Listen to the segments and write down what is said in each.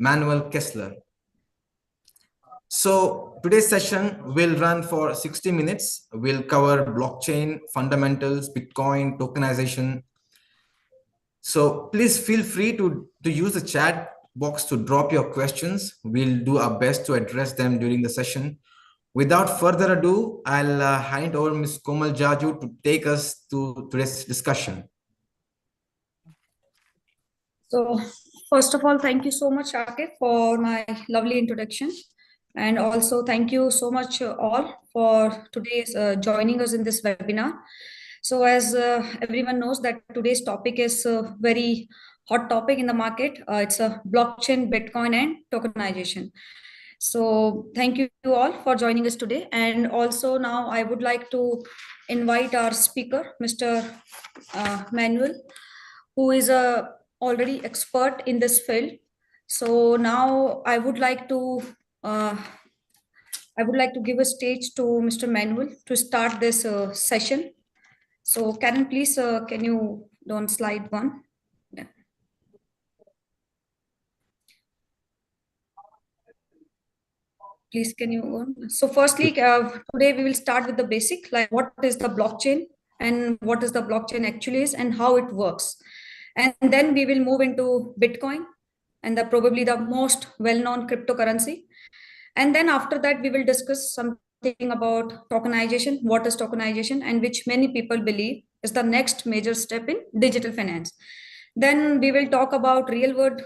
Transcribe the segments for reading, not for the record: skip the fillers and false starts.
Manuel Kessler. So today's session will run for 60 minutes. We'll cover blockchain fundamentals, Bitcoin, tokenization. So please feel free to use the chat box to drop your questions. We'll do our best to address them during the session. Without further ado, I'll hand over Ms. Komal Jaju to take us to today's discussion. So first of all, thank you so much, Akif, for my lovely introduction. And also thank you so much all for today's joining us in this webinar. So as everyone knows that today's topic is a very hot topic in the market. It's a blockchain, Bitcoin and tokenization. So thank you all for joining us today. And also now I would like to invite our speaker, Mr. Manuel, who is a already expert in this field. So now I would like to give a stage to Mr. Manuel to start this session. So Karen, please, can you do on slide 1? Yeah. Please, can you go on? So firstly, today we will start with the basic, like what is the blockchain and what is the blockchain actually is and how it works. And then we will move into Bitcoin and probably the most well-known cryptocurrency. And then after that, we will discuss something about tokenization, what is tokenization, and which many people believe is the next major step in digital finance. Then we will talk about real world,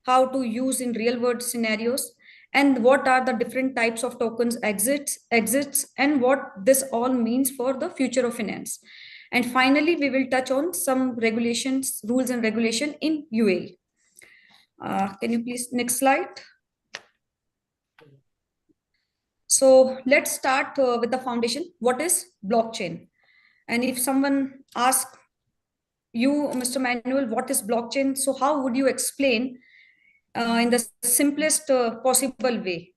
how to use in real world scenarios, and what are the different types of tokens exits, and what this all means for the future of finance. And finally, we will touch on some regulations, rules and regulation in UAE. Can you please, next slide? So let's start with the foundation. What is blockchain? And if someone asks you, Mr. Manuel, what is blockchain? So how would you explain in the simplest possible way?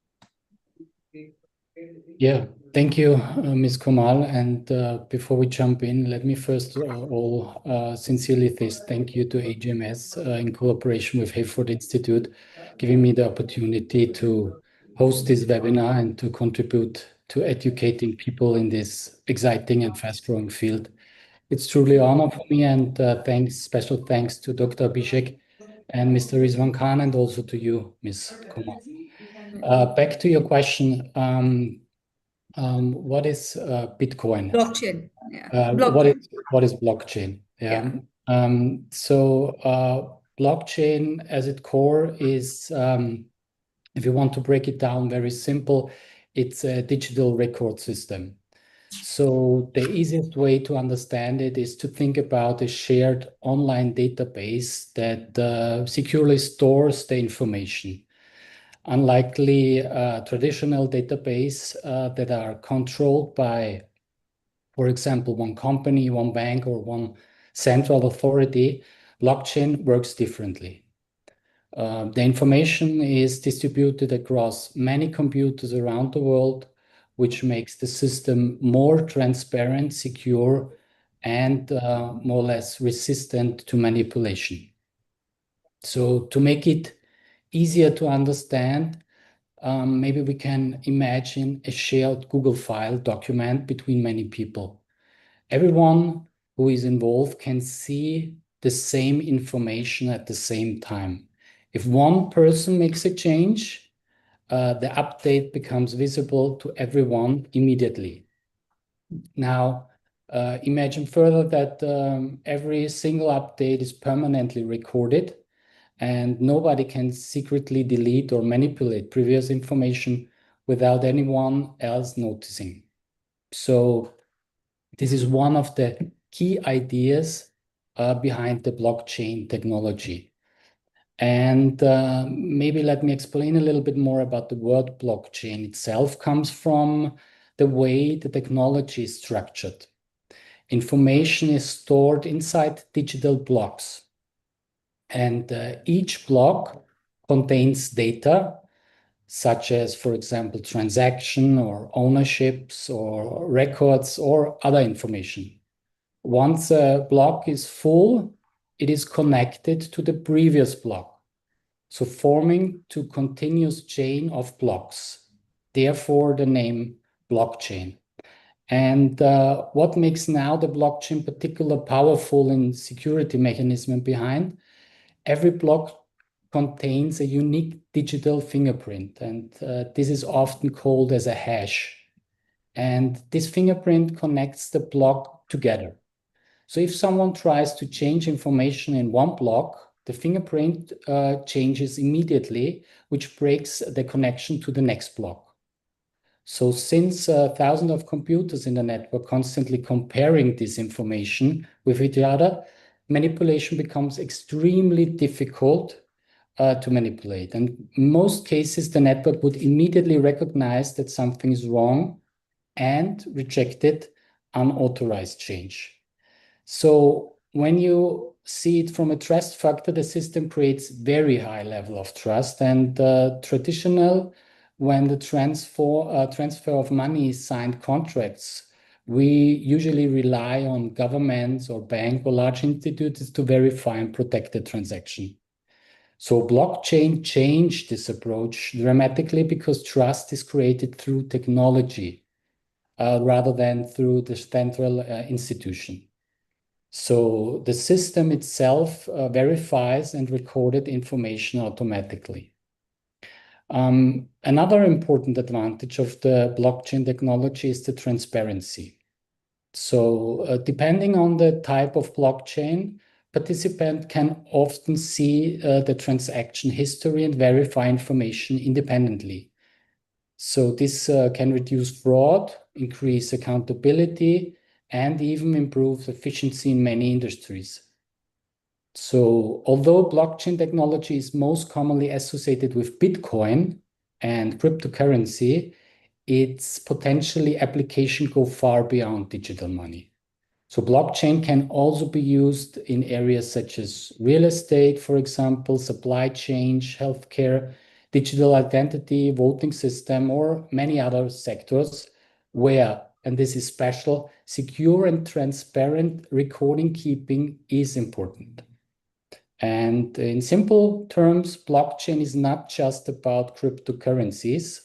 Yeah, thank you, Ms. Komal. And before we jump in, let me first of all sincerely thank you to AGMS in collaboration with Hayford Institute, giving me the opportunity to host this webinar and to contribute to educating people in this exciting and fast-growing field. It's truly an honor for me, and special thanks to Dr. Abhishek and Mr. Rizwan Khan, and also to you, Ms. Komal. Back to your question, what is Bitcoin? Blockchain. Yeah. Blockchain. What is blockchain? Yeah. Blockchain as its core is, if you want to break it down very simple, it's a digital record system. So the easiest way to understand it is to think about a shared online database that securely stores the information. Unlikely traditional database that are controlled by, for example, one company, one bank, or one central authority, blockchain works differently. The information is distributed across many computers around the world, which makes the system more transparent, secure, and more or less resistant to manipulation. So to make it easier to understand, maybe we can imagine a shared Google file document between many people. Everyone who is involved can see the same information at the same time. If one person makes a change, the update becomes visible to everyone immediately. Now, imagine further that every single update is permanently recorded, and nobody can secretly delete or manipulate previous information without anyone else noticing. So this is one of the key ideas behind the blockchain technology. And maybe let me explain a little bit more about the word blockchain itself. Comes from the way the technology is structured. Information is stored inside digital blocks. And each block contains data, such as, for example, transaction or ownerships or records or other information. Once a block is full, it is connected to the previous block. So forming to continuous chain of blocks, therefore the name blockchain. And what makes now the blockchain particularly powerful in security mechanism behind? Every block contains a unique digital fingerprint, and this is often called as a hash. And this fingerprint connects the block together. So if someone tries to change information in one block, the fingerprint changes immediately, which breaks the connection to the next block. So since thousands of computers in the network constantly comparing this information with each other, manipulation becomes extremely difficult to manipulate. And in most cases, the network would immediately recognize that something is wrong and reject it unauthorized change. So when you see it from a trust factor, the system creates very high level of trust. And traditional, when the transfer of money is signed contracts, we usually rely on governments or bank or large institutes to verify and protect the transaction. So blockchain changed this approach dramatically because trust is created through technology rather than through the central institution. So the system itself verifies and recorded information automatically. Another important advantage of the blockchain technology is the transparency. So depending on the type of blockchain, participant can often see the transaction history and verify information independently. So this can reduce fraud, increase accountability, and even improve efficiency in many industries. So although blockchain technology is most commonly associated with Bitcoin and cryptocurrency, its potentially application go far beyond digital money. So blockchain can also be used in areas such as real estate, for example, supply chain, healthcare, digital identity, voting system, or many other sectors where, and this is special, secure and transparent recording keeping is important. And in simple terms, blockchain is not just about cryptocurrencies.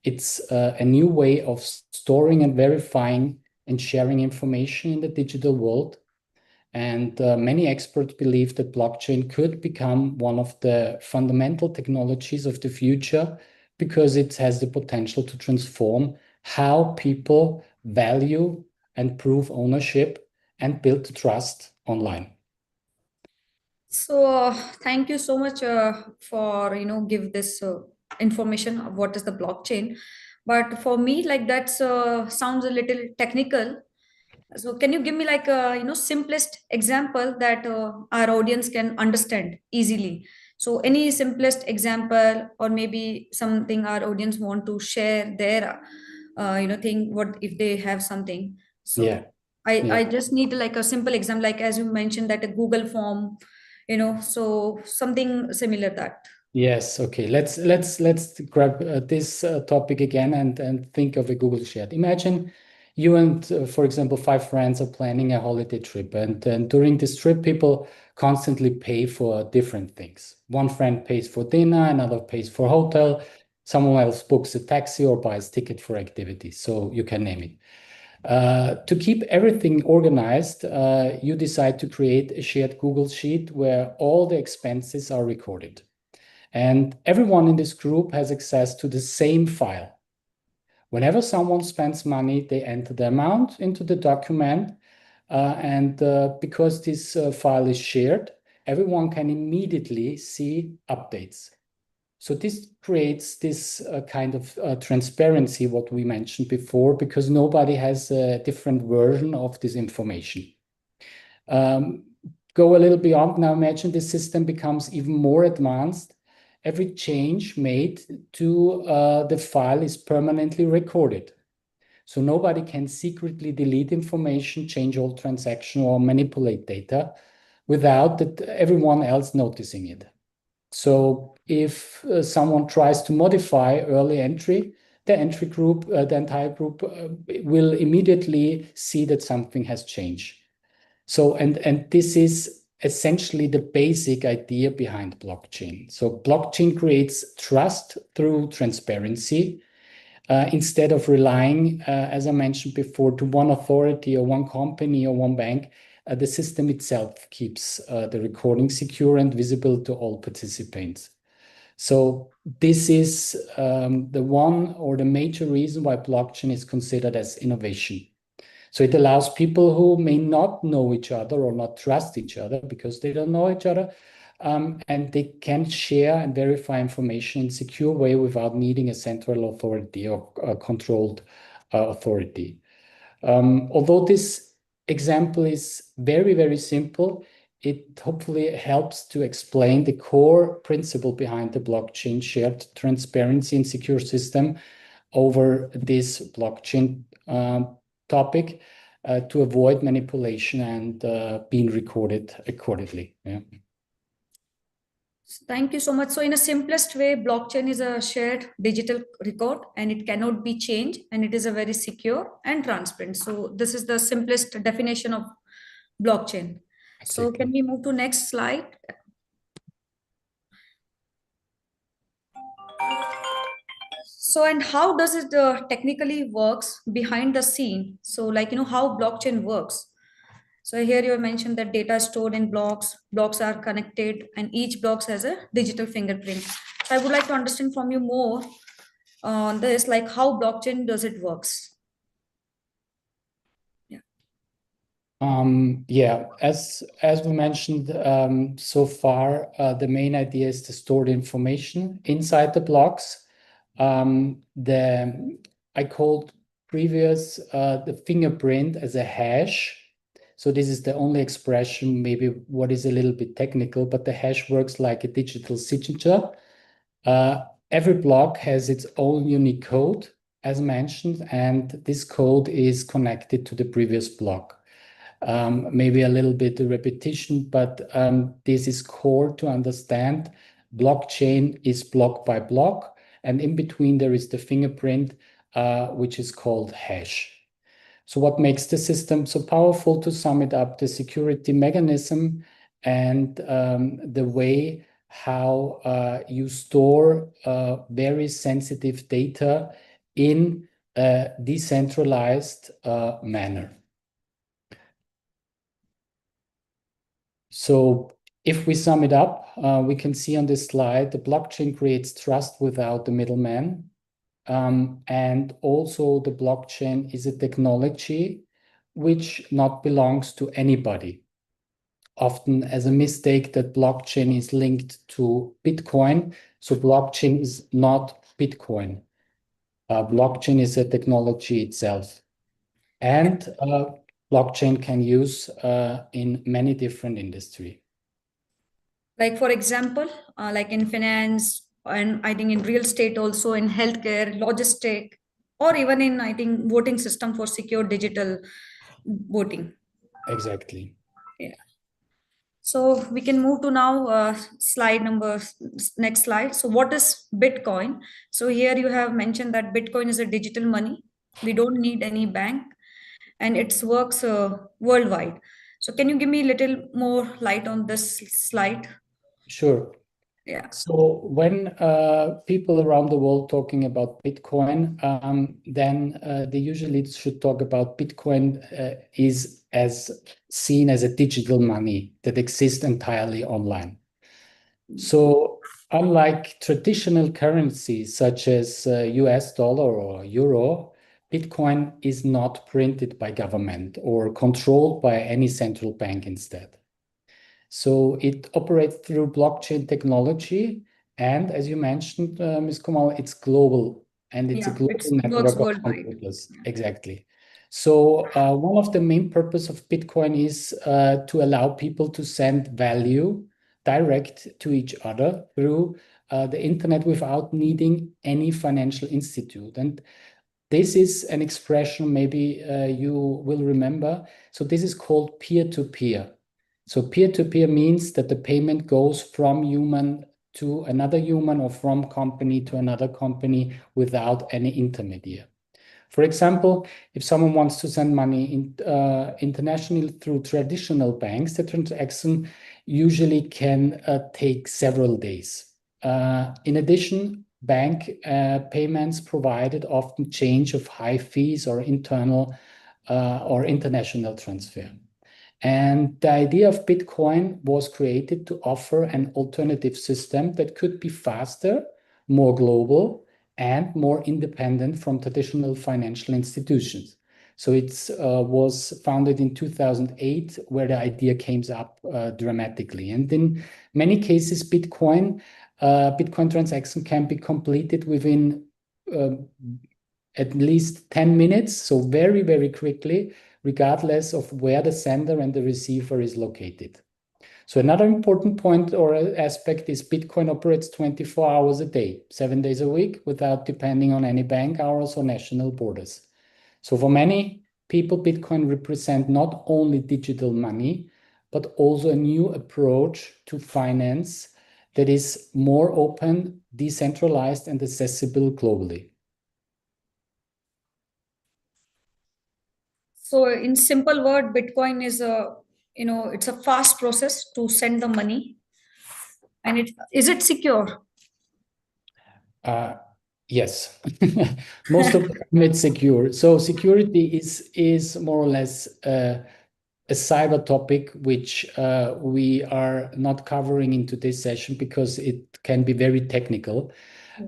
It's a new way of storing and verifying and sharing information in the digital world. And many experts believe that blockchain could become one of the fundamental technologies of the future because it has the potential to transform how people value and prove ownership and build trust online. So thank you so much for give this information of what is the blockchain. But for me, like that's sounds a little technical. So can you give me like a simplest example that our audience can understand easily? So any simplest example, or maybe something our audience want to share their thing. What if they have something? Yeah. So I just need like a simple example, like as you mentioned that a Google form, so something similar that. Yes. Okay. Let's grab this topic again and think of a Google Sheet. Imagine you and, for example, 5 friends are planning a holiday trip, and during this trip, people constantly pay for different things. One friend pays for dinner, another pays for hotel, someone else books a taxi or buys ticket for activities. So you can name it. To keep everything organized, you decide to create a shared Google Sheet where all the expenses are recorded. And everyone in this group has access to the same file. Whenever someone spends money, they enter the amount into the document. And because this file is shared, everyone can immediately see updates. So this creates this kind of transparency, what we mentioned before, because nobody has a different version of this information. Go a little beyond now. Imagine this system becomes even more advanced. Every change made to the file is permanently recorded. So nobody can secretly delete information, change all transaction, or manipulate data without that everyone else noticing it. So if someone tries to modify early entry, the entry group, the entire group will immediately see that something has changed. So, and this is essentially the basic idea behind blockchain. So blockchain creates trust through transparency. Instead of relying, as I mentioned before, to one authority or one company or one bank, the system itself keeps the recording secure and visible to all participants. So this is the one or the major reason why blockchain is considered as innovation. So it allows people who may not know each other or not trust each other because they don't know each other, and they can share and verify information in a secure way without needing a central authority or a controlled authority. Although this example is very, very simple, it hopefully helps to explain the core principle behind the blockchain shared transparency and secure system over this blockchain topic to avoid manipulation and being recorded accordingly. Yeah. Thank you so much. So in a simplest way, blockchain is a shared digital record and it cannot be changed and it is a very secure and transparent. So this is the simplest definition of blockchain. So Exactly. can we move to next slide? So, and how does it technically works behind the scene? So like, how blockchain works. So here you mentioned that data is stored in blocks, blocks are connected, and each block has a digital fingerprint. So I would like to understand from you more on this, like how blockchain does it works? Yeah. Yeah, as we mentioned so far, the main idea is to store the information inside the blocks. I called previous the fingerprint as a hash. So this is the only expression, maybe what is a little bit technical, but the hash works like a digital signature. Every block has its own unique code, as mentioned, and this code is connected to the previous block. Maybe a little bit of repetition, but this is core to understand. Blockchain is block by block, and in between there is the fingerprint, which is called hash. So what makes the system so powerful? To sum it up, the security mechanism and the way how you store very sensitive data in a decentralized manner. So if we sum it up, we can see on this slide, the blockchain creates trust without the middleman. And also the blockchain is a technology which not belongs to anybody. Often as a mistake that blockchain is linked to Bitcoin. So blockchain is not Bitcoin. Blockchain is a technology itself. And blockchain can use in many different industries. Like for example, like in finance, and I think in real estate also, in healthcare, logistic, or even in, I think, voting system for secure digital voting. Exactly. Yeah. So we can move to now slide number, next slide. So what is Bitcoin? So here you have mentioned that Bitcoin is a digital money. We don't need any bank and it works worldwide. So can you give me a little more light on this slide? Sure. Yeah. So when people around the world talking about Bitcoin, then they usually should talk about Bitcoin is as seen as a digital money that exists entirely online. So unlike traditional currencies such as US dollar or euro, Bitcoin is not printed by government or controlled by any central bank instead. So it operates through blockchain technology. And as you mentioned, Ms. Kamal, it's global and it's a Yeah, global it works network of worldwide. computers. Exactly. So one of the main purpose of Bitcoin is to allow people to send value direct to each other through the internet without needing any financial institute. And this is an expression maybe you will remember. So this is called peer-to-peer. So peer-to-peer means that the payment goes from human to another human or from company to another company without any intermediary. For example, if someone wants to send money internationally through traditional banks, the transaction usually can take several days. In addition, bank payments provided often change of high fees or internal or international transfer. And the idea of Bitcoin was created to offer an alternative system that could be faster, more global, and more independent from traditional financial institutions. So it was founded in 2008, where the idea came up dramatically. And in many cases, Bitcoin transaction can be completed within at least 10 minutes, so very, very quickly, regardless of where the sender and the receiver is located. So another important point or aspect is Bitcoin operates 24 hours a day, 7 days a week, without depending on any bank hours or national borders. So for many people, Bitcoin represent not only digital money, but also a new approach to finance that is more open, decentralized, and accessible globally. So in simple word, Bitcoin is it's a fast process to send the money. And is it secure? Yes, most of it's secure. So security is more or less a cyber topic, which we are not covering in today's session because it can be very technical.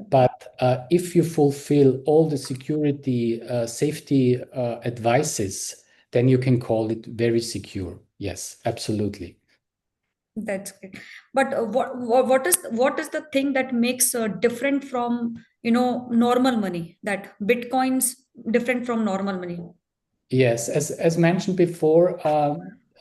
But if you fulfill all the security safety advices, then you can call it very secure. Yes, absolutely. That's great. But what is the thing that makes different from normal money? That Bitcoin's different from normal money. Yes, as mentioned before,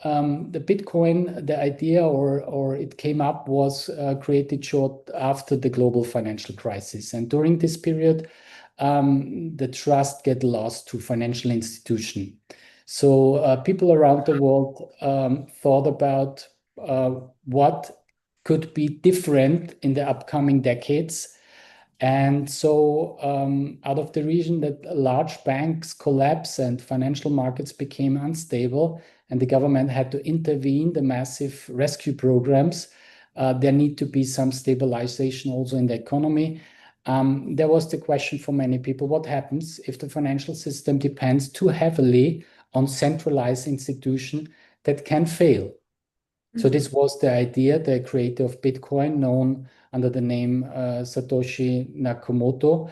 the Bitcoin, the idea or it came up was created short after the global financial crisis, and during this period, the trust get lost to financial institution. So people around the world thought about what could be different in the upcoming decades. And so, out of the reason that large banks collapse and financial markets became unstable, and the government had to intervene, the massive rescue programs, there need to be some stabilization also in the economy. There was the question for many people, what happens if the financial system depends too heavily on centralized institution that can fail? So this was the idea. The creator of Bitcoin, known under the name Satoshi Nakamoto,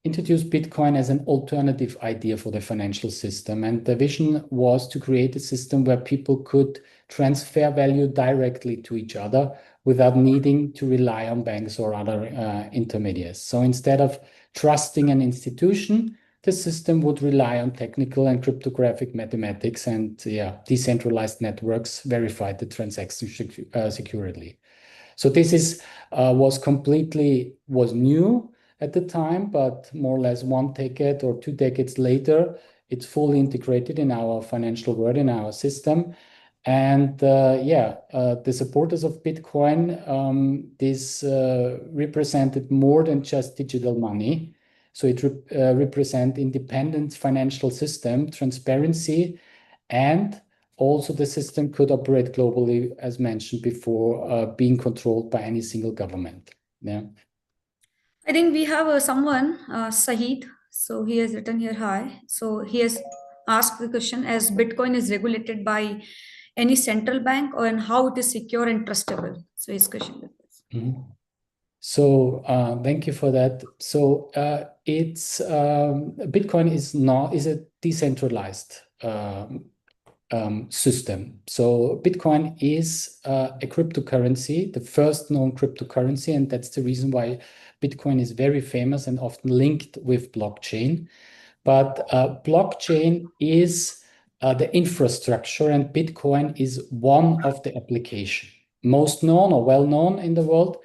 introduced Bitcoin as an alternative idea for the financial system. And the vision was to create a system where people could transfer value directly to each other without needing to rely on banks or other intermediaries. So instead of trusting an institution, the system would rely on technical and cryptographic mathematics, and decentralized networks verified the transaction securely. So this was new at the time, but more or less 1 decade or 2 decades later, it's fully integrated in our financial world, in our system. And the supporters of Bitcoin, this represented more than just digital money. So it represents independent financial system, transparency, and also the system could operate globally, as mentioned before, being controlled by any single government. Yeah. I think we have someone, Sahid. So he has written here, hi. So he has asked the question, as Bitcoin is regulated by any central bank, or and how it is secure and trustable. So his question is this. Mm-hmm. So thank you for that. So it's Bitcoin is a decentralized system. So Bitcoin is a cryptocurrency, the first known cryptocurrency, and that's the reason why Bitcoin is very famous and often linked with blockchain. But blockchain is the infrastructure, and Bitcoin is one of the application, most known or well known in the world.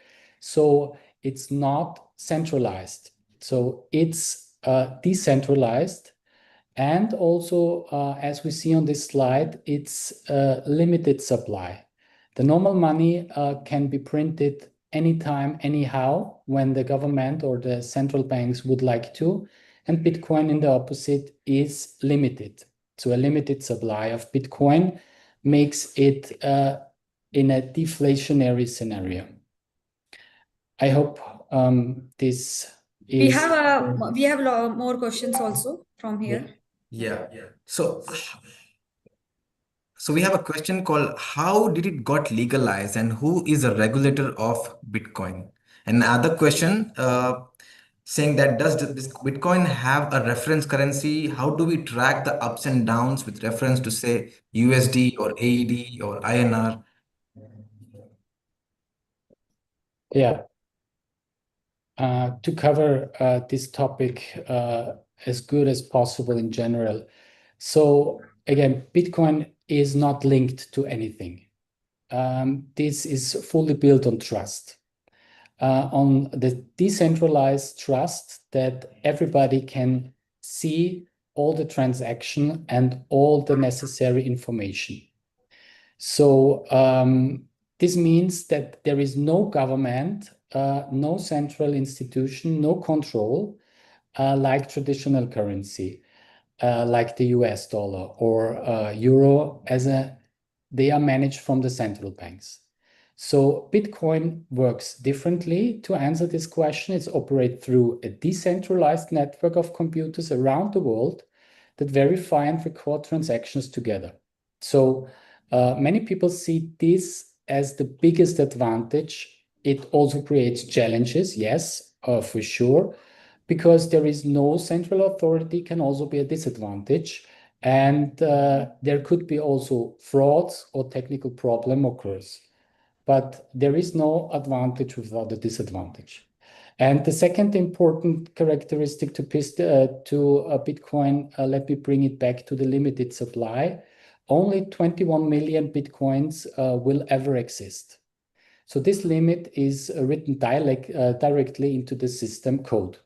So it's not centralized. So it's decentralized. And also, as we see on this slide, it's a limited supply. The normal money can be printed anytime, anyhow, when the government or the central banks would like to. And Bitcoin, in the opposite, is limited. So a limited supply of Bitcoin makes it in a deflationary scenario. I hope this We is. have more questions also from here. Yeah. So we have a question called how did it got legalized and who is a regulator of Bitcoin? Another question saying that does this Bitcoin have a reference currency? How do we track the ups and downs with reference to say USD or AED or INR? Yeah. To cover this topic as good as possible in general. So again, Bitcoin is not linked to anything. This is fully built on trust, on the decentralized trust that everybody can see all the transaction and all the necessary information. So this means that there is no government, no central institution, no control like traditional currency, like the US dollar or euro, they are managed from the central banks. So Bitcoin works differently. To answer this question, it's operated through a decentralized network of computers around the world that verify and record transactions together. So many people see this as the biggest advantage. It also creates challenges, yes, for sure, because there is no central authority can also be a disadvantage. And there could be also frauds or technical problem occurs. But there is no advantage without a disadvantage. And the second important characteristic to Bitcoin, let me bring it back to the limited supply. Only 21 million Bitcoins will ever exist. So this limit is written directly into the system code.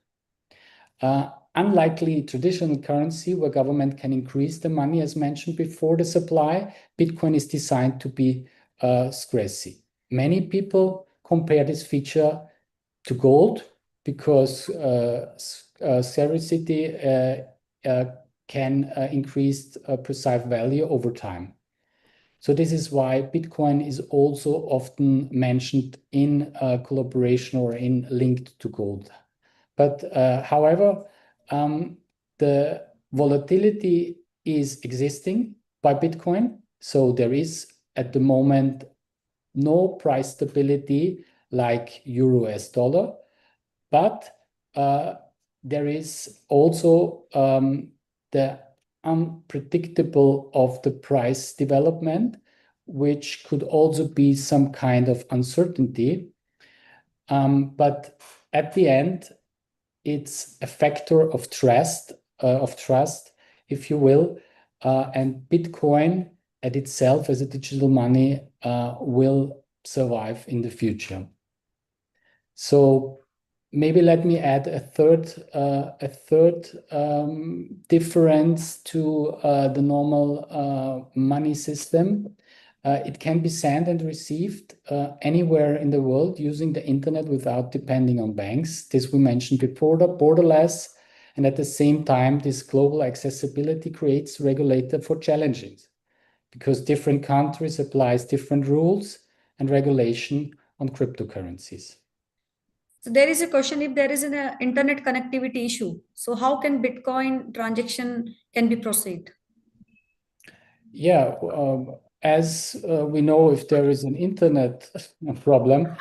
Unlikely traditional currency where government can increase the money, as mentioned before, the supply, Bitcoin is designed to be scarcity. Many people compare this feature to gold because scarcity can increase precise value over time. So this is why Bitcoin is also often mentioned in collaboration or in linked to gold. But however, the volatility is existing by Bitcoin. So there is at the moment no price stability like euro as dollar, but there is also the unpredictable of the price development, which could also be some kind of uncertainty. But at the end, it's a factor of trust, if you will, and Bitcoin at itself as a digital money will survive in the future. So maybe let me add a third difference to the normal money system. It can be sent and received anywhere in the world using the internet without depending on banks. This we mentioned before, the borderless, and at the same time, this global accessibility creates regulator for challenges because different countries applies different rules and regulation on cryptocurrencies. So there is a question if there is an internet connectivity issue. So how can Bitcoin transaction can be proceed? Yeah, as we know, if there is an internet problem,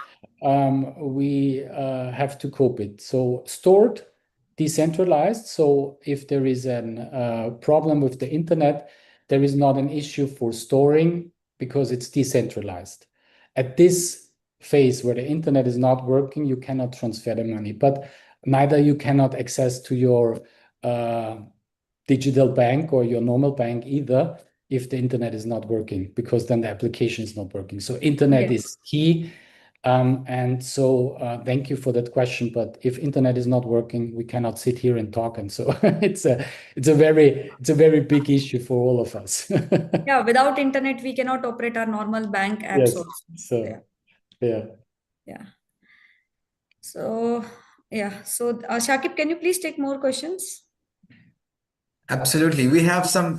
we have to cope it. So stored, decentralized. So if there is a problem with the internet, there is not an issue for storing because it's decentralized. At this phase where the internet is not working, you cannot transfer the money, but neither you cannot access to your digital bank or your normal bank either if the internet is not working, because then the application is not working. So internet is key. And so thank you for that question. But if internet is not working, we cannot sit here and talk. And so it's a very big issue for all of us. Yeah, without internet, we cannot operate our normal bank apps Yes. also. So yeah. Yeah. So yeah. So Shakib, can you please take more questions? Absolutely. We have some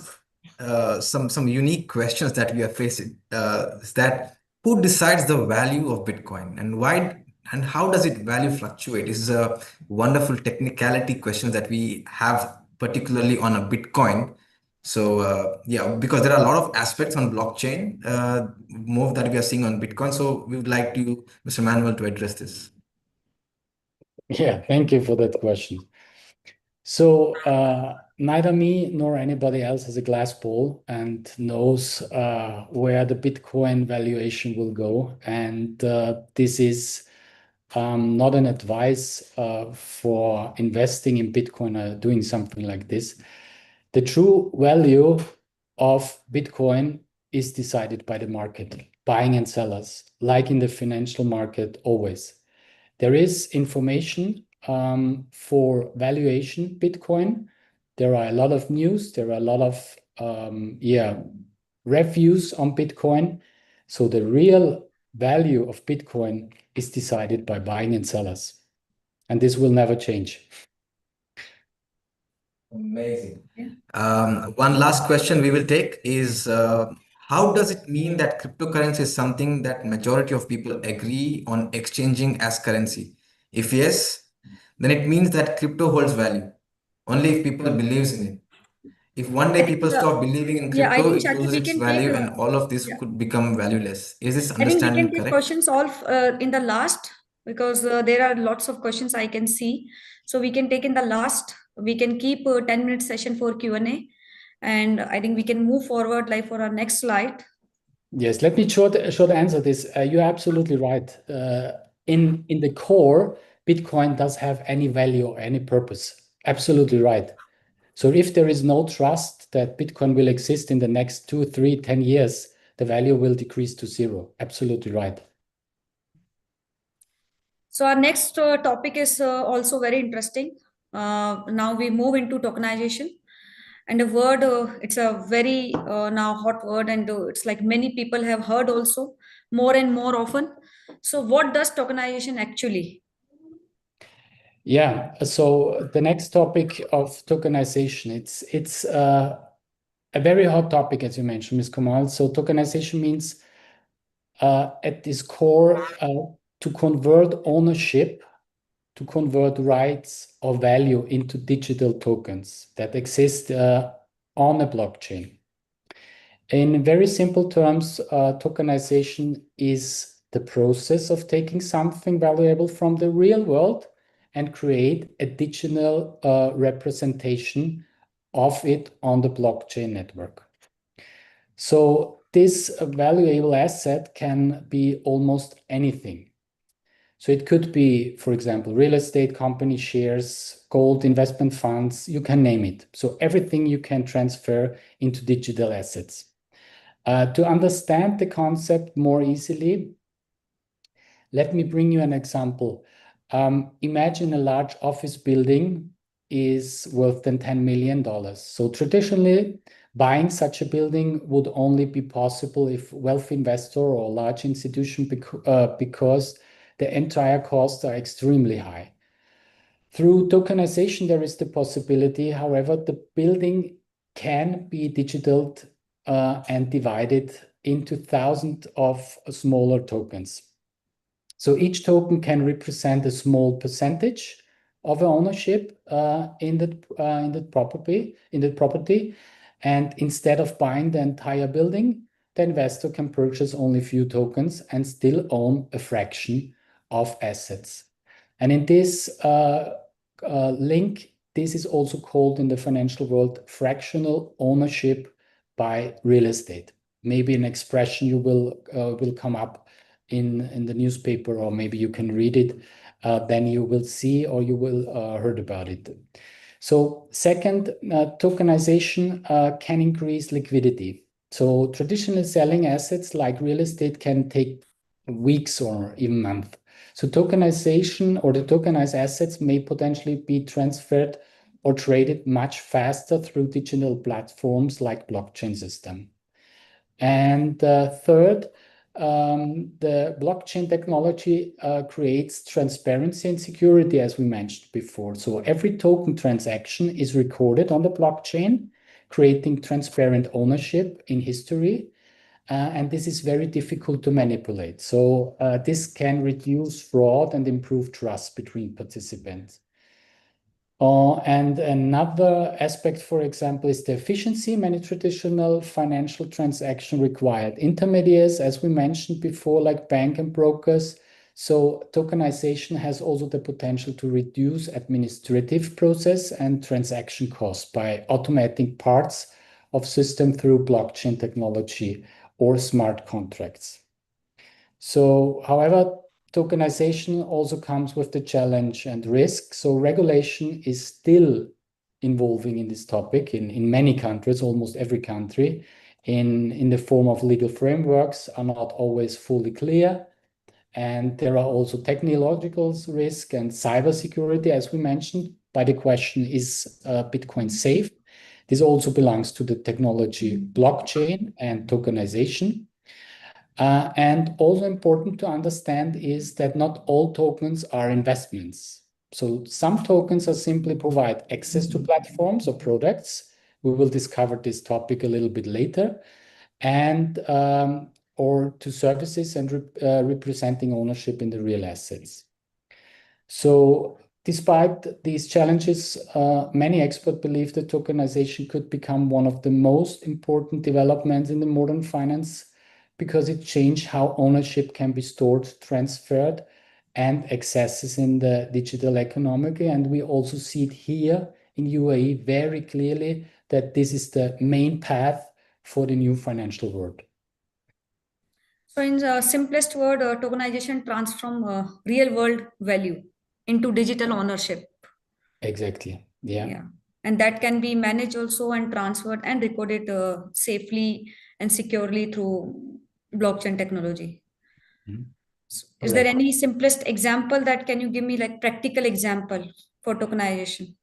unique questions that we are facing. Is that who decides the value of Bitcoin and why and how does it value fluctuate? This is a wonderful technicality question that we have particularly on a Bitcoin. So yeah, because there are a lot of aspects on blockchain move that we are seeing on Bitcoin. So we would like to, Mr. Manuel, to address this. Yeah, thank you for that question. So neither me nor anybody else has a glass ball and knows where the Bitcoin valuation will go. And this is not an advice for investing in Bitcoin or doing something like this. The true value of Bitcoin is decided by the market, buying and sellers, like in the financial market always. There is information for valuation Bitcoin. There are a lot of news. There are a lot of reviews on Bitcoin. So the real value of Bitcoin is decided by buying and sellers, and this will never change. Amazing. One last question we will take is how does it mean that cryptocurrency is something that majority of people agree on exchanging as currency? If yes, then it means that crypto holds value only if people believes in it. If one I day think, people stop believing in yeah, I crypto, think, it Shakti, loses we its can take, value and all of this yeah, could become valueless. Is this I think we can understanding take correct? questions all in the last because there are lots of questions I can see. So we can take in the last. We can keep a 10-minute session for Q&A. And I think we can move forward like for our next slide. Yes, let me short answer this. You're absolutely right. In the core, Bitcoin does have any value or any purpose. Absolutely right. So if there is no trust that Bitcoin will exist in the next 2, 3, 10 years, the value will decrease to zero. Absolutely right. So our next topic is also very interesting. Now we move into tokenization. And the word, it's a very now hot word, and it's like many people have heard also more and more often. So what does tokenization actually? Yeah. So the next topic of tokenization, it's a very hot topic, as you mentioned, Ms. Kamal. So tokenization means at this core to convert ownership, to convert rights or value into digital tokens that exist on a blockchain. In very simple terms, tokenization is the process of taking something valuable from the real world and create a digital representation of it on the blockchain network. So this valuable asset can be almost anything. So it could be, for example, real estate company shares, gold investment funds, you can name it. So everything you can transfer into digital assets. To understand the concept more easily, let me bring you an example. Imagine a large office building is worth than $10 million. So traditionally, buying such a building would only be possible if wealthy investor or large institution because the entire costs are extremely high. Through tokenization, there is the possibility, however, the building can be digital and divided into thousands of smaller tokens. So each token can represent a small percentage of ownership in that property. And instead of buying the entire building, the investor can purchase only a few tokens and still own a fraction of assets. And in this link, this is also called in the financial world fractional ownership by real estate. Maybe an expression you will come up in the newspaper, or maybe you can read it. Then you will see or you will heard about it. So second, tokenization can increase liquidity. So traditional selling assets like real estate can take weeks or even months. So tokenization or the tokenized assets may potentially be transferred or traded much faster through digital platforms like blockchain system. And third, the blockchain technology creates transparency and security, as we mentioned before. So every token transaction is recorded on the blockchain, creating transparent ownership in history. and this is very difficult to manipulate. So this can reduce fraud and improve trust between participants. And another aspect, for example, is the efficiency. Many traditional financial transactions required intermediaries, as we mentioned before, like bank and brokers. So tokenization has also the potential to reduce administrative process and transaction costs by automating parts of system through blockchain technology or smart contracts. So, however, tokenization also comes with the challenge and risk. So regulation is still involving in this topic in many countries, almost every country, in the form of legal frameworks are not always fully clear. And there are also technological risk and cybersecurity, as we mentioned. By the question, is Bitcoin safe? This also belongs to the technology blockchain and tokenization. And also important to understand is that not all tokens are investments. So some tokens are simply provide access to platforms or products. We will discover this topic a little bit later, and or to services and representing ownership in the real assets. So despite these challenges, many experts believe that tokenization could become one of the most important developments in the modern finance because it changed how ownership can be stored, transferred, and accessed in the digital economy. And we also see it here in UAE very clearly that this is the main path for the new financial world. So in the simplest word, tokenization transforms real world value into digital ownership. Exactly. Yeah. And that can be managed also and transferred and recorded safely and securely through blockchain technology. Mm-hmm. Is there any simplest example that can you give me, like practical example for tokenization?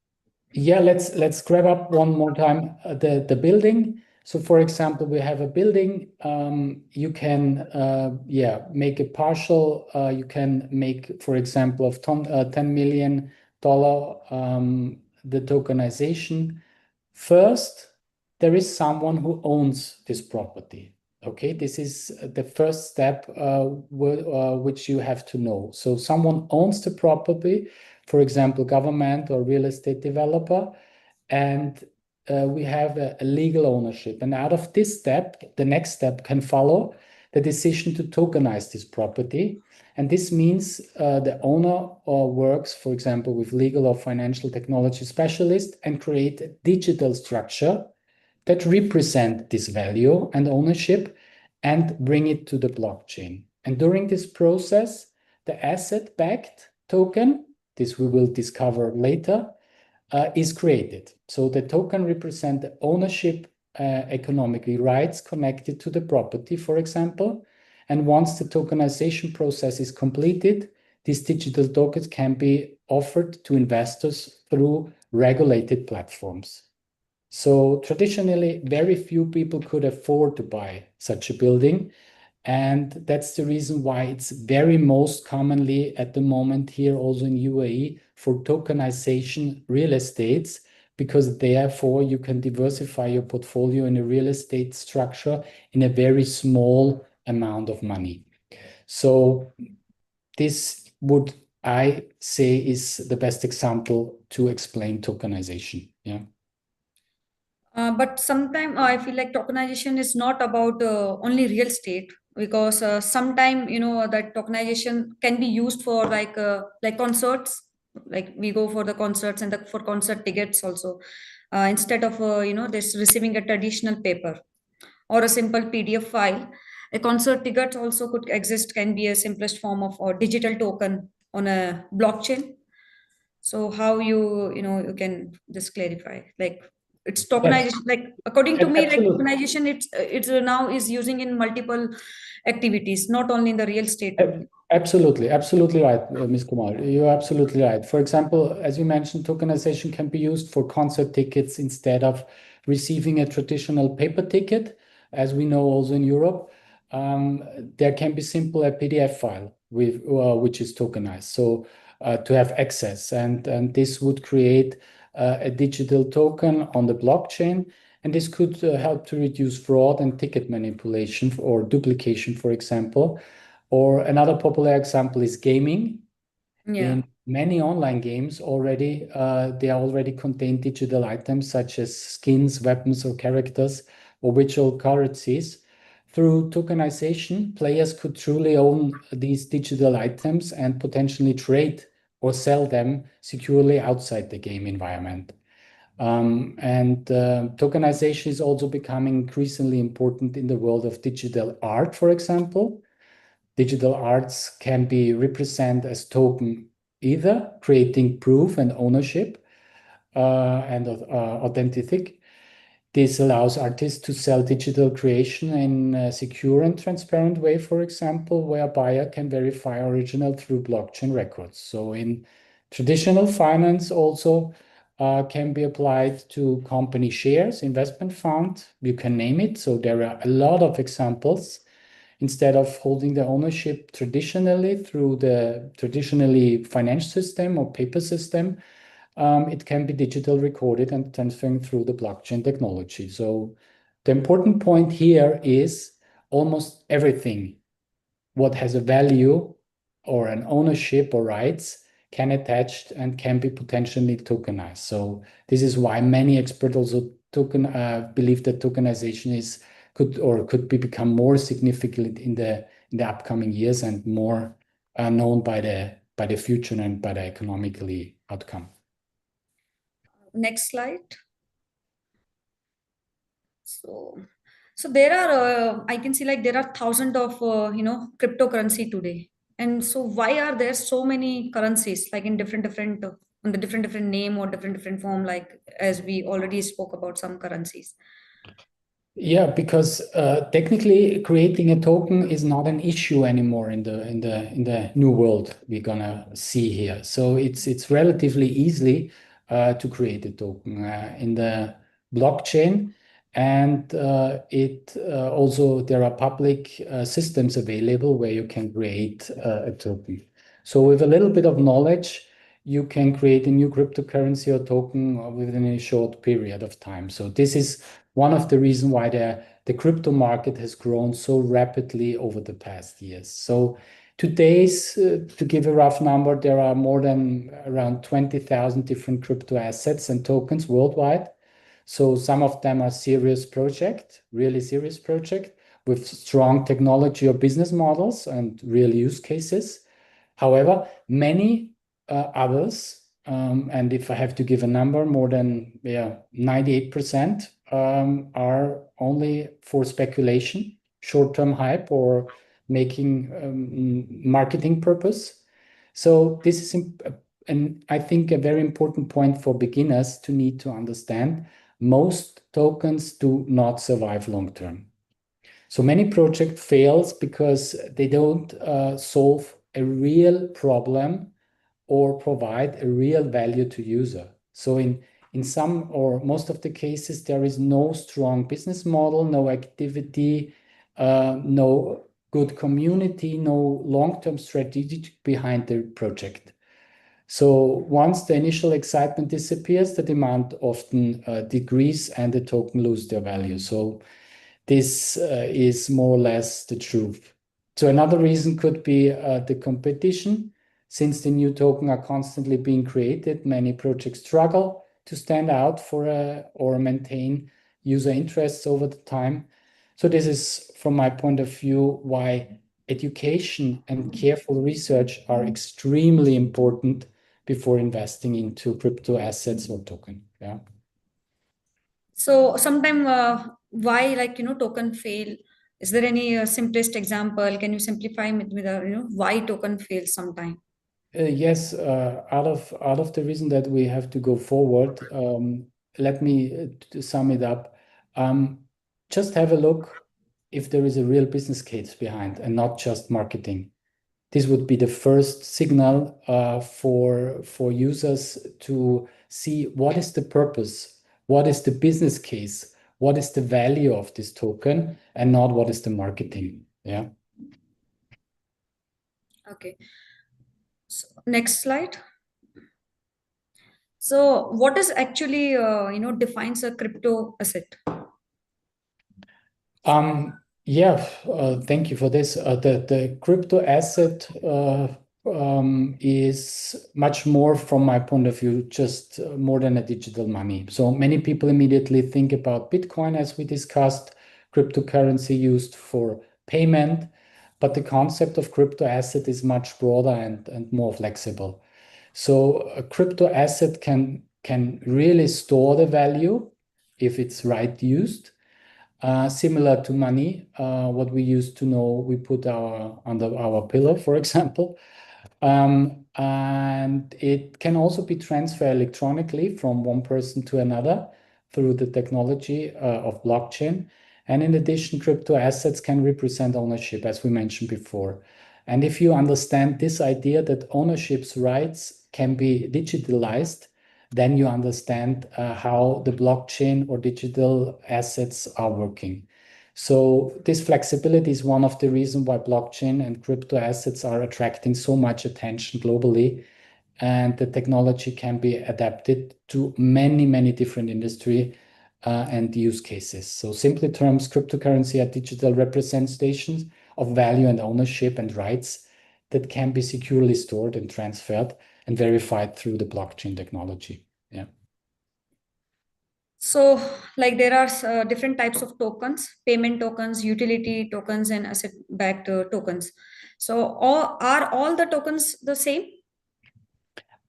Yeah, let's grab up one more time the building. So for example, we have a building. You can make a partial. You can make, for example, of $10 million the tokenization. First, there is someone who owns this property. Okay, this is the first step which you have to know. So someone owns the property, for example, government or real estate developer, and we have a legal ownership. And out of this step, the next step can follow the decision to tokenize this property. And this means the owner works, for example, with legal or financial technology specialist and create a digital structure that represent this value and ownership and bring it to the blockchain. And during this process, the asset-backed token, this we will discover later, is created. So the token represents the ownership economic rights connected to the property, for example. And once the tokenization process is completed, these digital tokens can be offered to investors through regulated platforms. So traditionally, very few people could afford to buy such a building. And that's the reason why it's very most commonly at the moment here also in UAE for tokenization real estates, because therefore you can diversify your portfolio in a real estate structure in a very small amount of money. So this would I say is the best example to explain tokenization. Yeah. But sometimes I feel like tokenization is not about only real estate, because sometimes that tokenization can be used for like concerts, like we go for the concerts and for concert tickets also, instead of this receiving a traditional paper or a simple PDF file. A concert ticket also could exist, can be a simplest form of or digital token on a blockchain. So how you can just clarify, like it's Yes, tokenization, like according to me, like absolutely. tokenization, it's now is using in multiple activities, not only in the real estate only. Absolutely, absolutely right, Ms. Kumar. You're absolutely right. For example, as you mentioned, tokenization can be used for concert tickets instead of receiving a traditional paper ticket, as we know also in Europe. There can be simple a PDF file with which is tokenized, so to have access, and this would create a digital token on the blockchain. And this could help to reduce fraud and ticket manipulation or duplication, for example. Or another popular example is gaming. Yeah. In many online games already, they already contain digital items such as skins, weapons, or characters, or virtual currencies. Through tokenization, players could truly own these digital items and potentially trade or sell them securely outside the game environment. Tokenization is also becoming increasingly important in the world of digital art, for example. Digital arts can be represented as token either, creating proof and ownership and authentic. This allows artists to sell digital creation in a secure and transparent way, for example, where a buyer can verify original through blockchain records. So in traditional finance also can be applied to company shares, investment fund, you can name it. So there are a lot of examples. Instead of holding the ownership traditionally through the traditionally financial system or paper system, it can be digital recorded and transferring through the blockchain technology. So the important point here is almost everything what has a value or an ownership or rights can attach and can be potentially tokenized. So this is why many experts also believe that tokenization could become more significant in the upcoming years and more known by the future and by the economically outcome. Next slide. So there are I can see like there are thousands of cryptocurrency today. And so why are there so many currencies like in different on the different name or different form, like as we already spoke about some currencies? Yeah, because technically creating a token is not an issue anymore in the new world we're gonna see here. So it's relatively easy to create a token in the blockchain, and it also there are public systems available where you can create a token. So with a little bit of knowledge, you can create a new cryptocurrency or token within a short period of time. So this is one of the reasons why the crypto market has grown so rapidly over the past years. So today's, to give a rough number, there are more than around 20,000 different crypto assets and tokens worldwide. So some of them are serious project, really serious project with strong technology or business models and real use cases. However, many others, and if I have to give a number, more than 98% are only for speculation, short-term hype, or making marketing purpose. So this is, and I think a very important point for beginners to need to understand. Most tokens do not survive long term. So many projects fails because they don't solve a real problem or provide a real value to user. So in some or most of the cases, there is no strong business model, no activity, no good community, no long-term strategy behind the project. So once the initial excitement disappears, the demand often decreases and the token lose their value. So this is more or less the truth. So another reason could be the competition. Since the new token are constantly being created, many projects struggle to stand out or maintain user interests over the time. So this is, from my point of view, why education and careful research are extremely important before investing into crypto assets or token. Yeah. So sometime why token fail? Is there any simplest example? Can you simplify it with why token fails sometime? Yes, out of the reason that we have to go forward, let me to sum it up. Just have a look if there is a real business case behind and not just marketing. This would be the first signal for users to see what is the purpose, what is the business case, what is the value of this token, and not what is the marketing. Yeah. Okay. So, next slide. So what is actually, defines a crypto asset? Yeah, thank you for this. The crypto asset is much more, from my point of view, just more than a digital money. So many people immediately think about Bitcoin, as we discussed, cryptocurrency used for payment, but the concept of crypto asset is much broader and more flexible. So a crypto asset can really store the value if it's right used. Similar to money, what we used to know, we put under our pillow, for example. And it can also be transferred electronically from one person to another through the technology of blockchain. And in addition, crypto assets can represent ownership, as we mentioned before. And if you understand this idea that ownership's rights can be digitalized, then you understand how the blockchain or digital assets are working. So this flexibility is one of the reasons why blockchain and crypto assets are attracting so much attention globally, and the technology can be adapted to many, many different industry and use cases. So simply terms, cryptocurrency are digital representations of value and ownership and rights that can be securely stored and transferred and verified through the blockchain technology. Yeah. So, like there are different types of tokens, payment tokens, utility tokens, and asset-backed tokens. So, are all the tokens the same?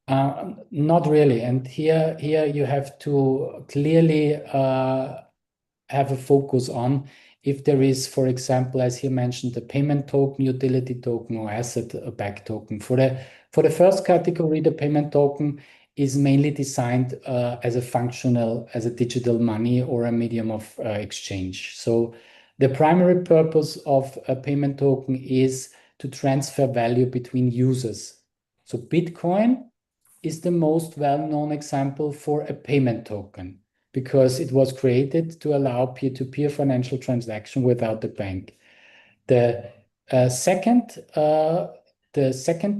Not really. And here you have to clearly have a focus on if there is, for example, as he mentioned, the payment token, utility token, or asset-backed token. For the first category, the payment token is mainly designed as a digital money or a medium of exchange. So the primary purpose of a payment token is to transfer value between users. So Bitcoin is the most well-known example for a payment token because it was created to allow peer-to-peer financial transaction without the bank. The second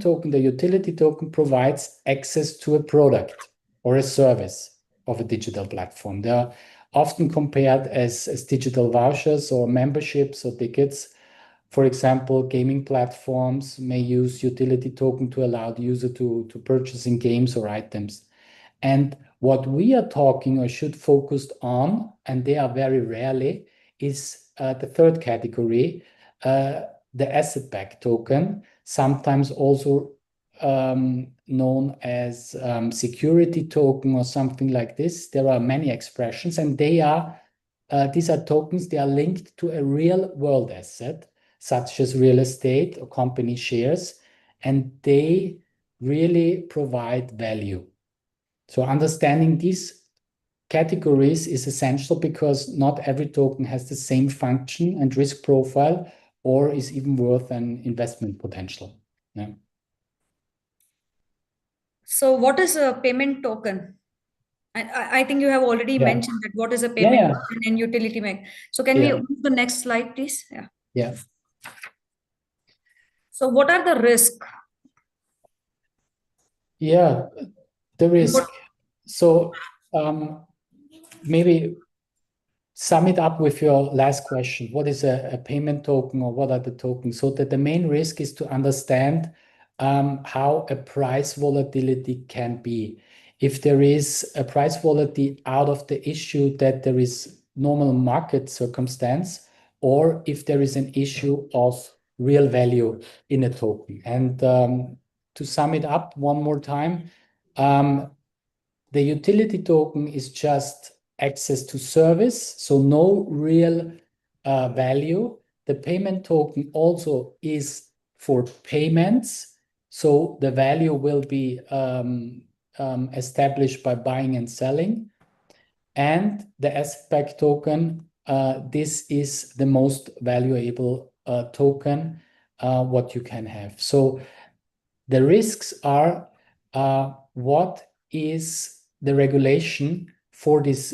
token, the utility token, provides access to a product or a service of a digital platform. They are often compared as digital vouchers or memberships or tickets. For example, gaming platforms may use utility token to allow the user to purchase in games or items. And what we are talking or should focus on, and they are very rarely, is the third category, the asset-backed token, sometimes also known as security token or something like this. There are many expressions, and these are tokens, they are linked to a real world asset, such as real estate or company shares, and they really provide value. So understanding these categories is essential because not every token has the same function and risk profile or is even worth an investment potential. Yeah. So, what is a payment token? I think you have already Yeah. mentioned that what is a Yeah. payment Yeah. token and utility bank. So, can we Yeah. move to the next slide, please? Yeah. Yeah. So, what are the risks? Yeah. The And what risk. So maybe sum it up with your last question. What is a payment token or what are the tokens? So that the main risk is to understand how a price volatility can be. If there is a price volatility out of the issue that there is normal market circumstance, or if there is an issue of real value in a token. And to sum it up one more time, the utility token is just access to service, so no real value. The payment token also is for payments, so the value will be established by buying and selling. And the asset-backed token, this is the most valuable token what you can have. So the risks are what is the regulation for these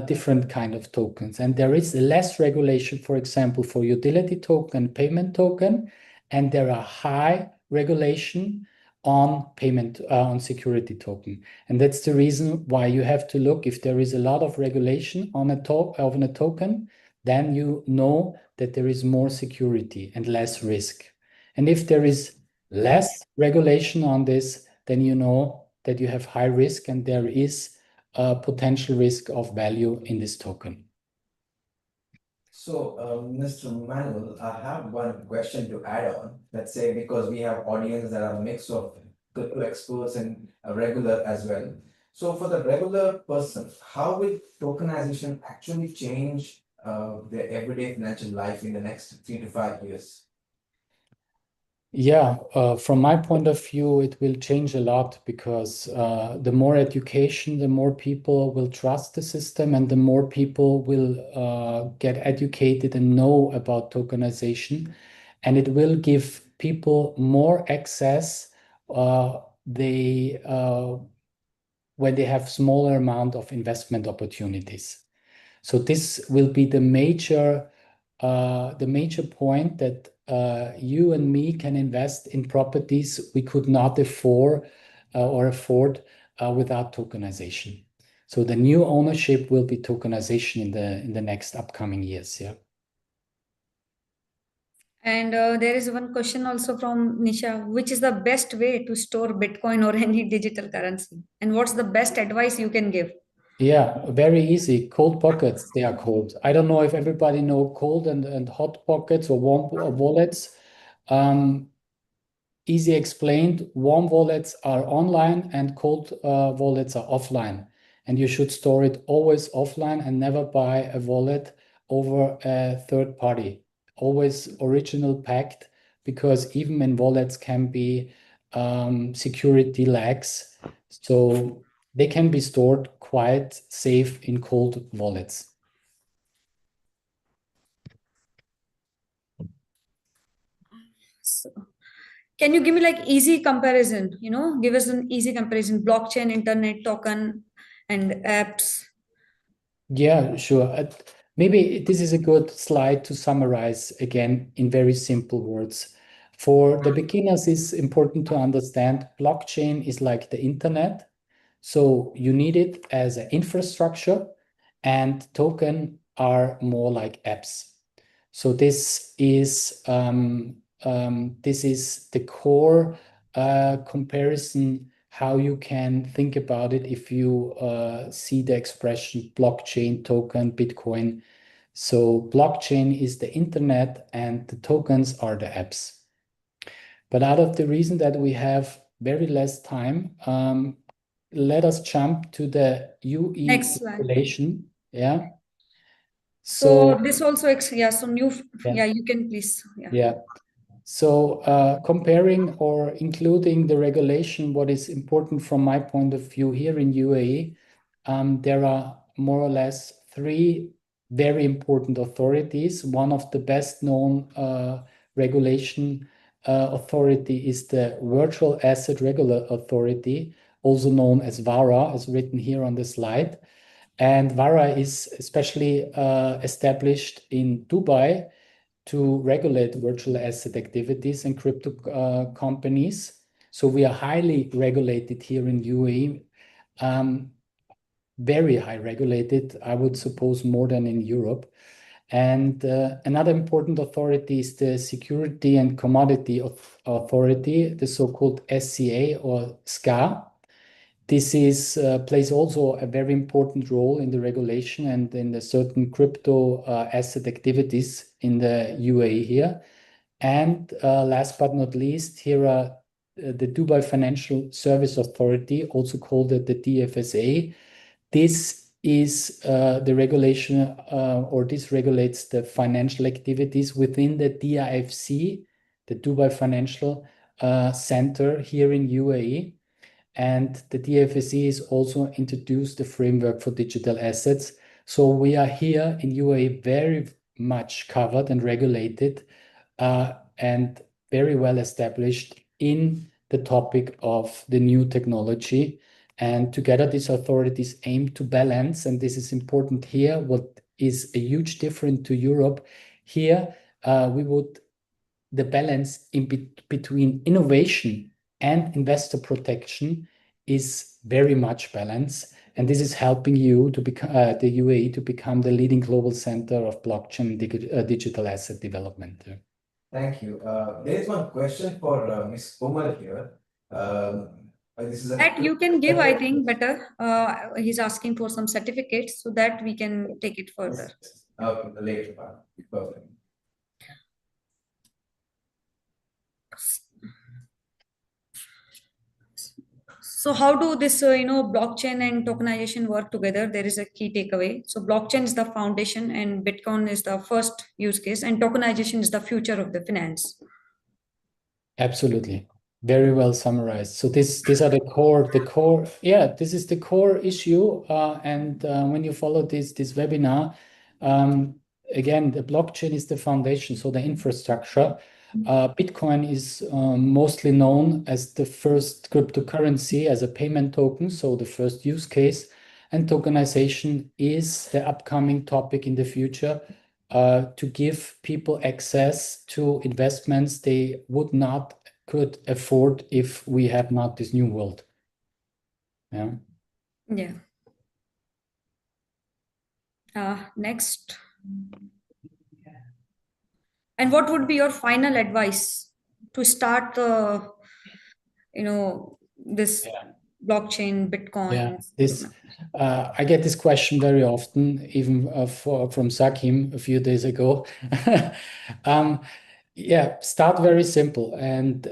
different kind of tokens. And there is less regulation, for example, for utility token, payment token, and there are high regulation on payment on security token. And that's the reason why you have to look if there is a lot of regulation on a token, then you know that there is more security and less risk. And if there is less regulation on this, then you know that you have high risk and there is a potential risk of value in this token. So, Mr. Manuel, I have one question to add on. Let's say because we have audience that are a mix of crypto experts and a regular as well. So, for the regular person, how will tokenization actually change their everyday financial life in the next 3 to 5 years? Yeah, from my point of view, it will change a lot because the more education, the more people will trust the system, and the more people will get educated and know about tokenization. And it will give people more access they when they have smaller amount of investment opportunities. So this will be the major point that you and me can invest in properties we could not afford without tokenization. So the new ownership will be tokenization in the next upcoming years. Yeah. And there is one question also from Nisha, which is the best way to store Bitcoin or any digital currency? And what's the best advice you can give? Yeah, very easy. Cold pockets, they are called. I don't know if everybody know cold and hot pockets or warm wallets. Easy explained, warm wallets are online and cold wallets are offline. And you should store it always offline and never buy a wallet over a third party. Always original packed, because even in wallets can be security lags. So they can be stored quite safe in cold wallets. So, can you give me like easy comparison? Give us an easy comparison: blockchain, internet, token, and apps. Yeah, sure. Maybe this is a good slide to summarize again in very simple words. For the beginners, it's important to understand blockchain is like the internet. So you need it as an infrastructure, and token are more like apps. So this is the core comparison how you can think about it if you see the expression blockchain, token, Bitcoin. So blockchain is the internet and the tokens are the apps. But out of the reason that we have very less time, let us jump to the UE Next slide. regulation. Yeah. So this also, yeah. So new, Yeah. yeah. You can please, yeah. Yeah. So comparing or including the regulation, what is important from my point of view here in UAE, there are more or less three very important authorities. One of the best known regulation authority is the Virtual Asset Regular Authority, also known as VARA, as written here on the slide. And VARA is especially established in Dubai to regulate virtual asset activities and crypto companies. So we are highly regulated here in UAE, very high regulated, I would suppose more than in Europe. And another important authority is the Security and Commodity Authority, the so-called SCA or SCA. This plays also a very important role in the regulation and in the certain crypto asset activities in the UAE here. And last but not least, here are the Dubai Financial Service Authority, also called the DFSA. This is the regulation, or this regulates the financial activities within the DIFC, the Dubai Financial Center here in UAE. And the DFSE is also introduced the framework for digital assets. So we are here in UAE very much covered and regulated and very well established in the topic of the new technology. And together these authorities aim to balance, and this is important here, what is a huge difference to Europe. Here we would the balance in between innovation and investor protection is very much balanced. And this is helping you to become the UAE to become the leading global center of blockchain digital asset development. Thank you. There is one question for Ms. Komal here. This is That you can give, I think, better. He's asking for some certificates so that we can take it further. Okay, the later part. Perfect. So how do this, blockchain and tokenization work together? There is a key takeaway. So blockchain is the foundation and Bitcoin is the first use case and tokenization is the future of the finance. Absolutely. Very well summarized. So these are the core. Yeah, this is the core issue. And when you follow this webinar, again, the blockchain is the foundation, so the infrastructure. Bitcoin is mostly known as the first cryptocurrency as a payment token, so the first use case. And tokenization is the upcoming topic in the future. To give people access to investments they could afford if we had not this new world. Yeah. Yeah. Next. And what would be your final advice to start this blockchain, Bitcoin? Yeah, I get this question very often, even from Sakim a few days ago. Yeah, start very simple and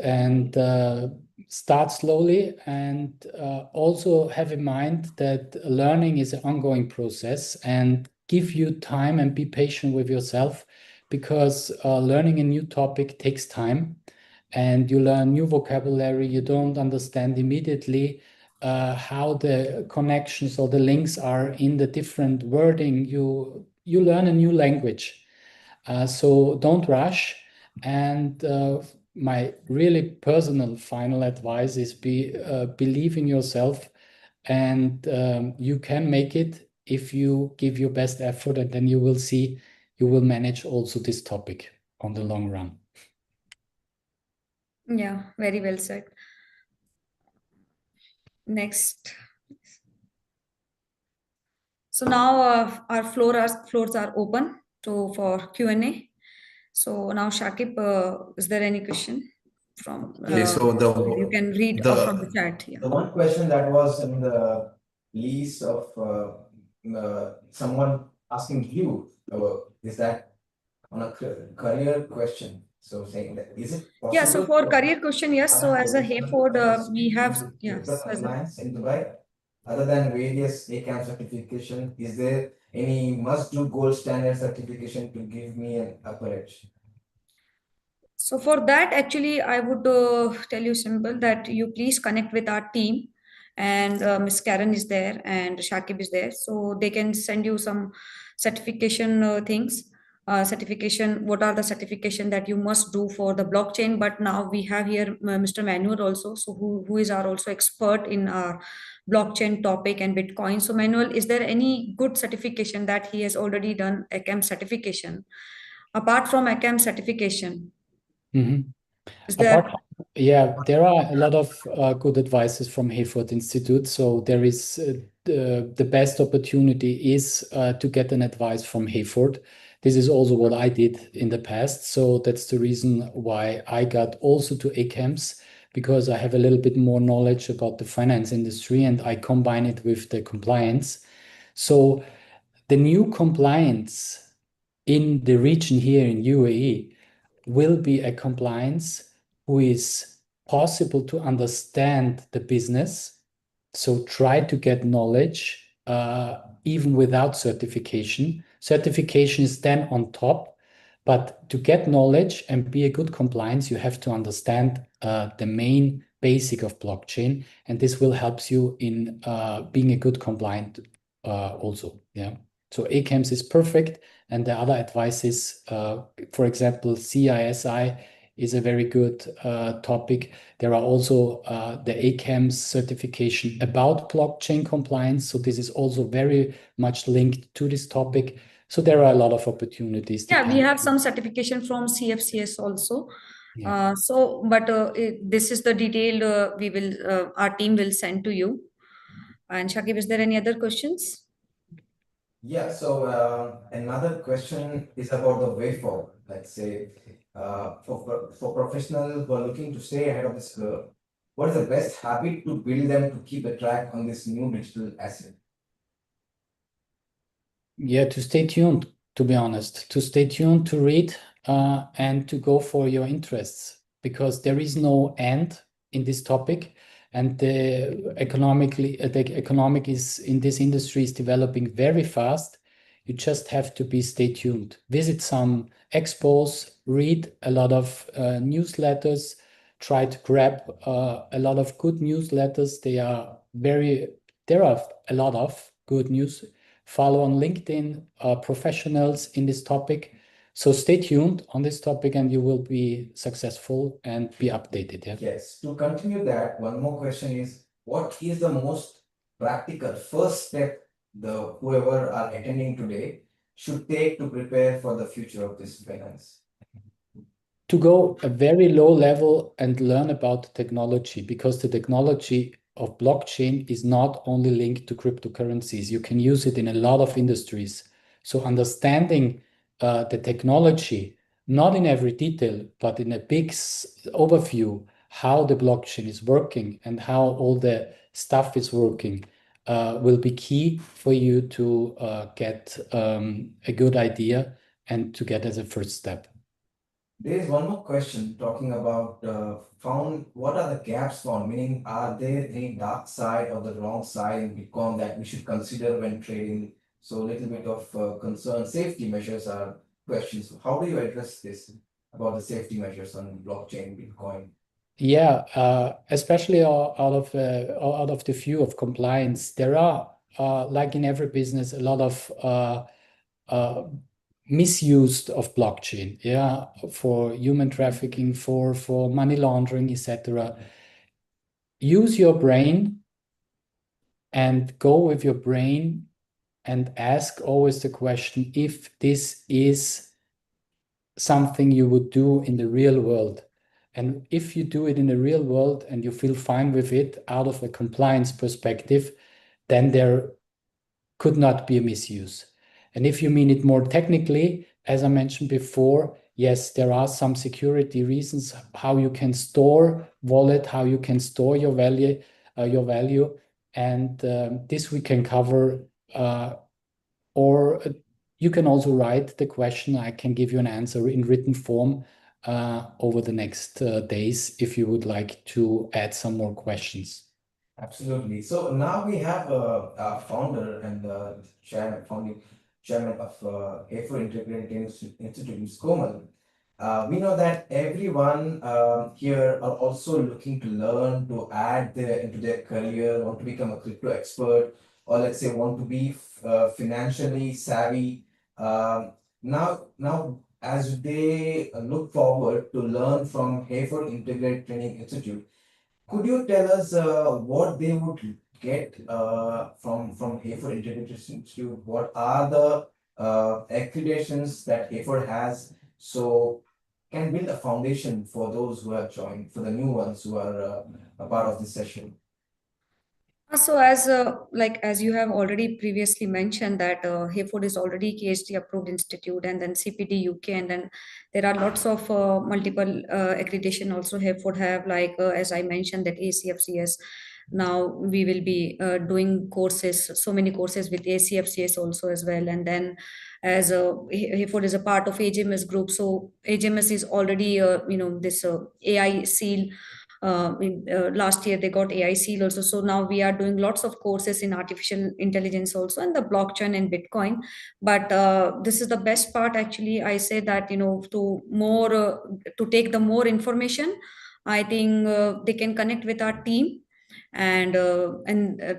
start slowly, and also have in mind that learning is an ongoing process, and give you time and be patient with yourself, because learning a new topic takes time, and you learn new vocabulary you don't understand immediately. How the connections or the links are in the different wording, you learn a new language. So don't rush. And my really personal final advice is believe in yourself, and you can make it if you give your best effort, and then you will see you will manage also this topic on the long run. Yeah, very well said. Next. So now our floors are open for Q&A. So now Shakib, is there any question from So you can read from the chat? Yeah. The one question that was in the list of someone asking you is that on a career question. So saying that is it possible? Yeah. So for career question, yes. So as a Hayford, we have compliance in Dubai. Other than various ACAM certification, is there any must-do gold standard certification to give me an upper edge? So for that, actually, I would tell you simple that you please connect with our team, and Miss Karen is there and Shakib is there, so they can send you some certification things. Certification, what are the certification that you must do for the blockchain? But now we have here Mr. Manuel also, so who is our also expert in our blockchain topic and Bitcoin. So Manuel, is there any good certification that he has already done ACAM certification apart from ACAM certification? Mm-hmm. Is there? Yeah, there are a lot of good advices from Hayford Institute. So there is the best opportunity is to get an advice from Hayford. This is also what I did in the past. So that's the reason why I got also to ACAMS, because I have a little bit more knowledge about the finance industry and I combine it with the compliance. So the new compliance in the region here in UAE will be a compliance who is possible to understand the business. So try to get knowledge even without certification. Certification is then on top, but to get knowledge and be a good compliance, you have to understand the main basic of blockchain, and this will help you in being a good compliant also. Yeah. So ACAMS is perfect, and the other advice is, for example, CISI is a very good topic. There are also the ACAMS certification about blockchain compliance. So this is also very much linked to this topic. So there are a lot of opportunities. Yeah, we have some certification from CFCS also. Yeah. This is the detailed we will our team will send to you. And Shakib, is there any other questions? Yeah, so another question is about the way forward. Let's say for professionals who are looking to stay ahead of this curve, what is the best habit to build them to keep a track on this new digital asset? Yeah, to stay tuned, to be honest, to stay tuned, to read and to go for your interests, because there is no end in this topic, and the economic is in this industry is developing very fast. You just have to be stay tuned. Visit some expos, read a lot of newsletters, try to grab a lot of good newsletters. There are a lot of good news. Follow on LinkedIn professionals in this topic. So stay tuned on this topic and you will be successful and be updated. Yeah? Yes, to continue that, one more question is, what is the most practical first step the whoever are attending today should take to prepare for the future of this finance? To go a very low level and learn about the technology, because the technology of blockchain is not only linked to cryptocurrencies. You can use it in a lot of industries. So understanding the technology, not in every detail, but in a big overview, how the blockchain is working and how all the stuff is working, will be key for you to get a good idea and to get as a first step. There is one more question talking about found. What are the gaps found? Meaning, are there any dark side or the wrong side in Bitcoin that we should consider when trading? So, a little bit of concern. Safety measures are questions. How do you address this about the safety measures on blockchain Bitcoin? Yeah, especially out of the view of compliance, there are like in every business a lot of uh, misuse of blockchain. Yeah, for human trafficking, for money laundering, etc. Use your brain and go with your brain and ask always the question if this is something you would do in the real world. And if you do it in the real world and you feel fine with it out of a compliance perspective, then there could not be a misuse. And if you mean it more technically, as I mentioned before, yes, there are some security reasons how you can store wallet, how you can store your value, and this we can cover. Or you can also write the question. I can give you an answer in written form over the next days if you would like to add some more questions. Absolutely. So now we have a founder and founding chairman of A4 Integrated Institute, Ms. Komal. We know that everyone here are also looking to learn to add into their career, want to become a crypto expert, or let's say want to be financially savvy. Now, as they look forward to learn from Hayford Integrated Training Institute, could you tell us what they would get from Hayford Integrated Institute? What are the accreditations that Hayford has? So can build a foundation for those who have joined, for the new ones who are a part of this session. So as you have already previously mentioned that Hayford is already KHD approved institute, and then CPD UK, and then there are lots of multiple accreditation also Hayford have, like as I mentioned that ACFCS. Now we will be doing courses, so many courses with ACFCS also as well, and then as Hayford is a part of AGMS group, so AGMS is already this AI seal. Last year they got AI seal also. So now we are doing lots of courses in artificial intelligence also, and the blockchain and Bitcoin. But this is the best part actually. I say that to take the more information, I think they can connect with our team, and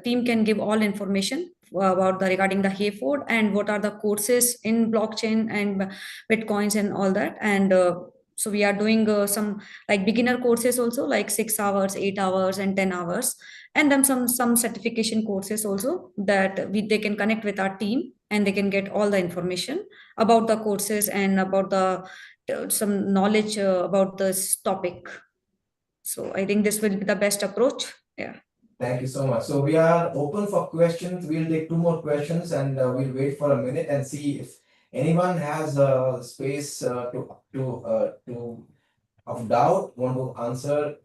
team can give all information about the regarding the Hayford and what are the courses in blockchain and Bitcoins and all that. And so we are doing some like beginner courses also, like 6 hours, 8 hours, and 10 hours, and then some certification courses also that they can connect with our team and they can get all the information about the courses and about the some knowledge about this topic. So I think this will be the best approach. Yeah. Thank you so much. So we are open for questions. We'll take 2 more questions and we'll wait for a minute and see if anyone has space to of doubt, want to answer.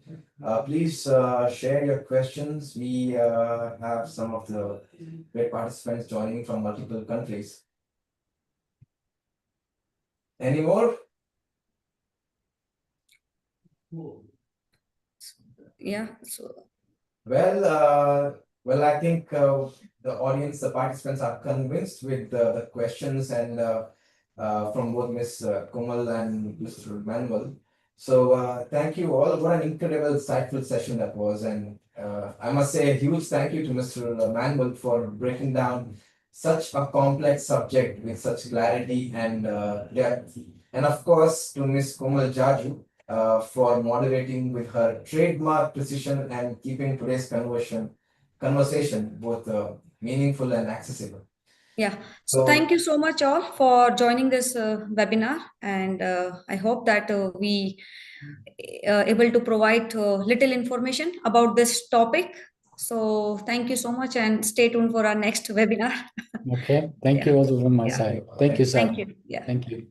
Please share your questions. We have some of the great participants joining from multiple countries. Any more? Yeah. So Well, I think the audience, the participants are convinced with the questions and from both Ms. Komal and Mr. Manuel. So thank you all. What an incredible, insightful session that was. And I must say a huge thank you to Mr. Manuel for breaking down such a complex subject with such clarity and depth. And of course, to Ms. Komal Jaju for moderating with her trademark precision and keeping today's conversation both meaningful and accessible. yeah, so thank you so much all for joining this webinar, and I hope that we able to provide little information about this topic. So thank you so much, and stay tuned for our next webinar. Okay, thank Yeah. you also from my Yeah. side. Thank you, sir. Thank you. Yeah. Thank you.